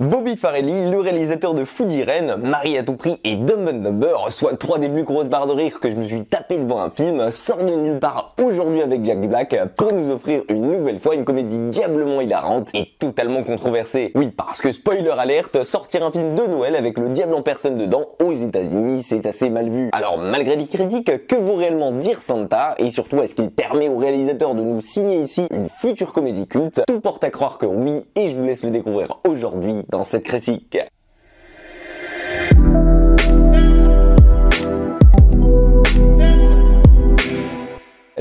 Bobby Farrelly, le réalisateur de Food Irene, Marie à tout prix et Dumb and Dumber, soit 3 des plus grosses barres de rire que je me suis tapé devant un film, sort de nulle part aujourd'hui avec Jack Black pour nous offrir une nouvelle fois une comédie diablement hilarante et totalement controversée. Oui, parce que spoiler alerte, sortir un film de Noël avec le diable en personne dedans aux États-Unis, c'est assez mal vu. Alors malgré les critiques, que vaut réellement Dear Santa et surtout est-ce qu'il permet au réalisateur de nous signer ici une future comédie culte? Tout porte à croire que oui, et je vous laisse le découvrir aujourd'hui dans cette critique.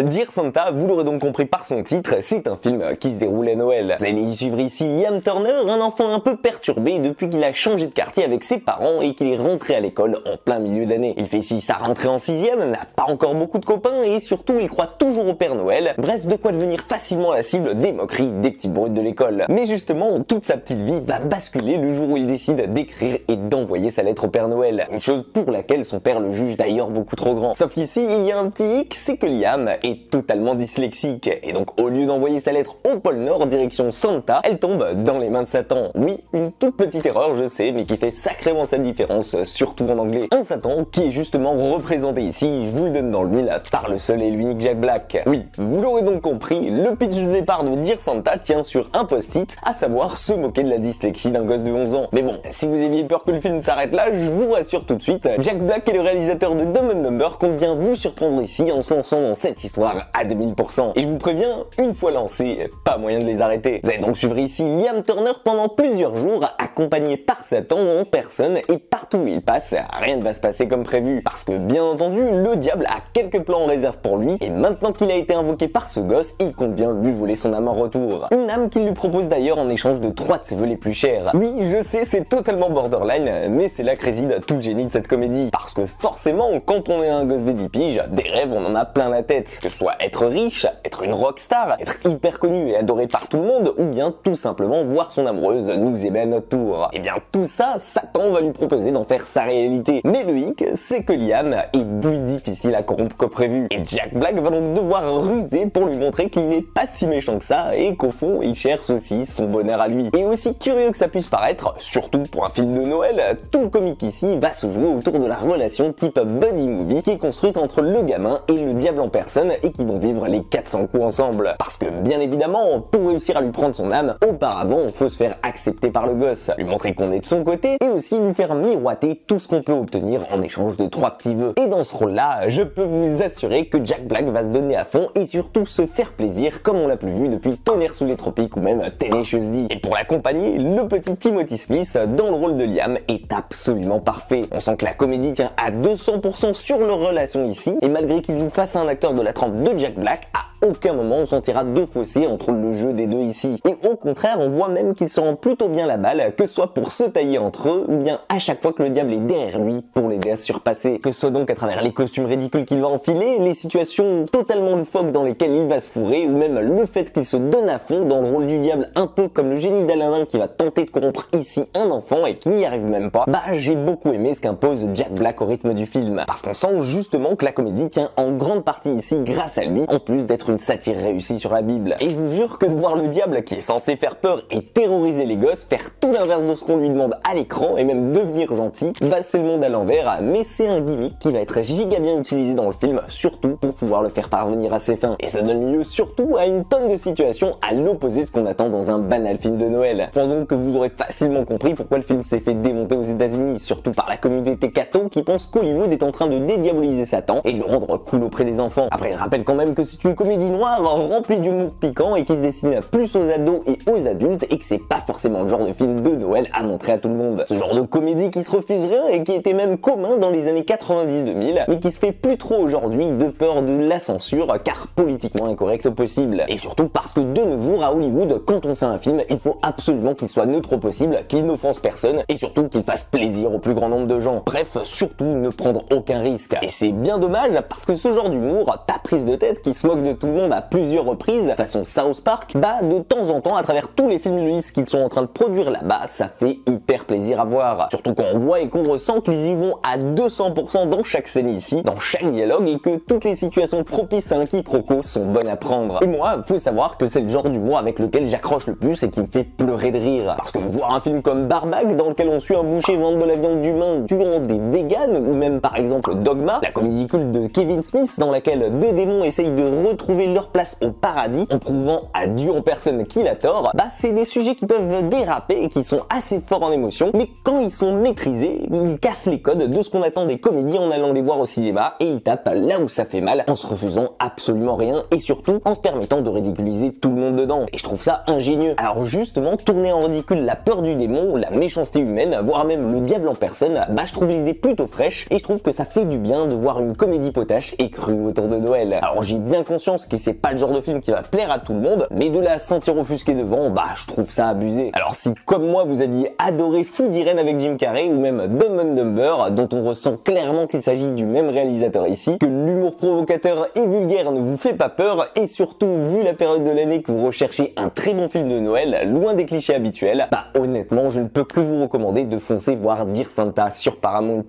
Dear Santa, vous l'aurez donc compris par son titre, c'est un film qui se déroule à Noël. Vous allez y suivre ici Liam Turner, un enfant un peu perturbé depuis qu'il a changé de quartier avec ses parents et qu'il est rentré à l'école en plein milieu d'année. Il fait ici sa rentrée en 6ème, n'a pas encore beaucoup de copains et surtout il croit toujours au Père Noël. Bref, de quoi devenir facilement la cible des moqueries des petites brutes de l'école. Mais justement, toute sa petite vie va basculer le jour où il décide d'écrire et d'envoyer sa lettre au Père Noël. Une chose pour laquelle son père le juge d'ailleurs beaucoup trop grand. Sauf qu'ici, il y a un petit hic, c'est que Liam est totalement dyslexique et donc au lieu d'envoyer sa lettre au pôle Nord direction Santa, elle tombe dans les mains de Satan. Oui, une toute petite erreur je sais, mais qui fait sacrément sa différence, surtout en anglais. Un Satan qui est justement représenté ici, je vous le donne dans le mille, par le seul et l'unique Jack Black. Oui, vous l'aurez donc compris, le pitch de départ de Dear Santa tient sur un post-it, à savoir se moquer de la dyslexie d'un gosse de 11 ans. Mais bon, si vous aviez peur que le film s'arrête là, je vous rassure tout de suite, Jack Black est le réalisateur de Dumb and Dumber compte bien vous surprendre ici en se lançant dans cette histoire à 2000%. Et je vous préviens, une fois lancé, pas moyen de les arrêter. Vous allez donc suivre ici Liam Turner pendant plusieurs jours, accompagné par Satan en personne, et partout où il passe, rien ne va se passer comme prévu. Parce que bien entendu, le diable a quelques plans en réserve pour lui, et maintenant qu'il a été invoqué par ce gosse, il compte bien lui voler son âme en retour. Une âme qu'il lui propose d'ailleurs en échange de 3 de ses vœux les plus chers. Oui, je sais, c'est totalement borderline, mais c'est là que réside tout le génie de cette comédie. Parce que forcément, quand on est un gosse de 10 piges, des rêves on en a plein la tête. Que ce soit être riche, être une rockstar, être hyper connu et adoré par tout le monde, ou bien tout simplement voir son amoureuse nous aimer à notre tour. Et bien tout ça, Satan va lui proposer d'en faire sa réalité. Mais le hic, c'est que Liam est plus difficile à corrompre que prévu. Et Jack Black va donc devoir ruser pour lui montrer qu'il n'est pas si méchant que ça et qu'au fond, il cherche aussi son bonheur à lui. Et aussi curieux que ça puisse paraître, surtout pour un film de Noël, tout le comique ici va se jouer autour de la relation type buddy movie qui est construite entre le gamin et le diable en personne et qui vont vivre les 400 coups ensemble. Parce que bien évidemment, pour réussir à lui prendre son âme, auparavant il faut se faire accepter par le gosse, lui montrer qu'on est de son côté et aussi lui faire miroiter tout ce qu'on peut obtenir en échange de 3 petits vœux. Et dans ce rôle-là, je peux vous assurer que Jack Black va se donner à fond et surtout se faire plaisir comme on l'a plus vu depuis Tonnerre sous les tropiques ou même Tenacious D. Et pour l'accompagner, le petit Timothy Smith dans le rôle de Liam est absolument parfait. On sent que la comédie tient à 200% sur leur relation ici et malgré qu'il joue face à un acteur de la trempe de Jack Black, à aucun moment on sentira de fossé entre le jeu des deux ici. Et au contraire, on voit même qu'il se rend plutôt bien la balle, que ce soit pour se tailler entre eux, ou bien à chaque fois que le diable est derrière lui pour l'aider à se surpasser. Que ce soit donc à travers les costumes ridicules qu'il va enfiler, les situations totalement loufoques dans lesquelles il va se fourrer, ou même le fait qu'il se donne à fond dans le rôle du diable, un peu comme le génie d'Aladin qui va tenter de corrompre ici un enfant et qui n'y arrive même pas. Bah j'ai beaucoup aimé ce qu'impose Jack Black au rythme du film, parce qu'on sent justement que la comédie tient en grande partie ici grâce à lui, en plus d'être une satire réussie sur la Bible. Et je vous jure que de voir le diable qui est censé faire peur et terroriser les gosses faire tout l'inverse de ce qu'on lui demande à l'écran et même devenir gentil, bah c'est le monde à l'envers, mais c'est un gimmick qui va être giga bien utilisé dans le film, surtout pour pouvoir le faire parvenir à ses fins. Et ça donne lieu surtout à une tonne de situations à l'opposé de ce qu'on attend dans un banal film de Noël. Je pense donc que vous aurez facilement compris pourquoi le film s'est fait démonter aux États-Unis, surtout par la communauté catho qui pense qu'Hollywood est en train de dédiaboliser Satan et de le rendre cool auprès des enfants. Après, je rappelle quand même que c'est une comédie noire remplie d'humour piquant et qui se destine plus aux ados et aux adultes et que c'est pas forcément le genre de film de Noël à montrer à tout le monde. Ce genre de comédie qui se refuse rien et qui était même commun dans les années 90-2000 mais qui se fait plus trop aujourd'hui de peur de la censure car politiquement incorrect au possible. Et surtout parce que de nos jours à Hollywood, quand on fait un film, il faut absolument qu'il soit neutre au possible, qu'il n'offense personne et surtout qu'il fasse plaisir au plus grand nombre de gens. Bref, surtout ne prendre aucun risque. Et c'est bien dommage parce que ce genre d'humour, pas prise de tête, qui se moque de tout le monde à plusieurs reprises, façon South Park, bah de temps en temps, à travers tous les films Lewis qu'ils sont en train de produire là-bas, ça fait hyper plaisir à voir. Surtout quand on voit et qu'on ressent qu'ils y vont à 200% dans chaque scène ici, dans chaque dialogue, et que toutes les situations propices à un quiproquo sont bonnes à prendre. Et moi, faut savoir que c'est le genre d'humour avec lequel j'accroche le plus et qui me fait pleurer de rire. Parce que voir un film comme Barbac, dans lequel on suit un boucher vendre de la viande d'humain tuant des véganes, ou même par exemple Dogma, la comédie culte de Kevin Smith, dans laquelle deux démons essayent de retrouver leur place au paradis, en prouvant à Dieu en personne qu'il a tort, bah c'est des sujets qui peuvent déraper et qui sont assez forts en émotion, mais quand ils sont maîtrisés, ils cassent les codes de ce qu'on attend des comédies en allant les voir au cinéma, et ils tapent là où ça fait mal, en se refusant absolument rien, et surtout en se permettant de ridiculiser tout le monde dedans. Et je trouve ça ingénieux. Alors justement, tourner en ridicule la peur du démon, la méchanceté humaine, voire même le diable en personne, bah je trouve l'idée plutôt fraîche, et je trouve que ça fait du bien de voir une comédie potache et crue autour de Noël. Alors j'ai bien conscience que c'est pas le genre de film qui va plaire à tout le monde, mais de la sentir offusquée devant, bah je trouve ça abusé. Alors si comme moi vous aviez adoré Food Irene avec Jim Carrey, ou même Dumb and Dumber, dont on ressent clairement qu'il s'agit du même réalisateur ici, que l'humour provocateur et vulgaire ne vous fait pas peur, et surtout vu la période de l'année que vous recherchez un très bon film de Noël, loin des clichés habituels, bah honnêtement je ne peux que vous recommander de foncer voir Dear Santa sur Paramount+.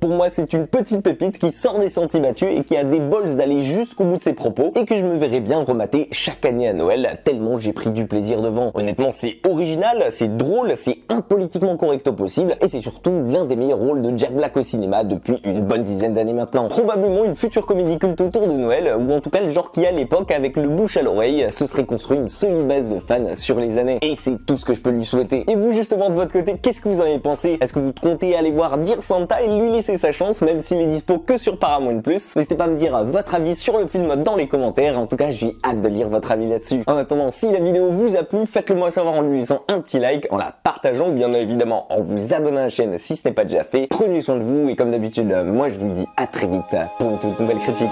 Pour moi c'est une petite pépite qui sort des sentiers battus et qui a des balls d'aller jusqu'au bout de ses propos, et que je me verrais bien remater chaque année à Noël, tellement j'ai pris du plaisir devant. Honnêtement c'est original, c'est drôle, c'est impolitiquement correct au possible, et c'est surtout l'un des meilleurs rôles de Jack Black au cinéma depuis une bonne dizaine d'années maintenant. Probablement une future comédie culte autour de Noël, ou en tout cas le genre qui à l'époque, avec le bouche à l'oreille, se serait construit une solide base de fans sur les années. Et c'est tout ce que je peux lui souhaiter. Et vous justement de votre côté, qu'est-ce que vous en avez pensé? Est-ce que vous comptez aller voir Dear Santa et lui laisser sa chance, même s'il est dispo que sur Paramount+? N'hésitez pas à me dire votre avis sur le film dans les commentaires, en tout cas j'ai hâte de lire votre avis là-dessus. En attendant, si la vidéo vous a plu, faites-le moi savoir en lui laissant un petit like, en la partageant, ou bien évidemment en vous abonnant à la chaîne si ce n'est pas déjà fait. Prenez soin de vous, et comme d'habitude, moi je vous dis à très vite pour une toute nouvelle critique.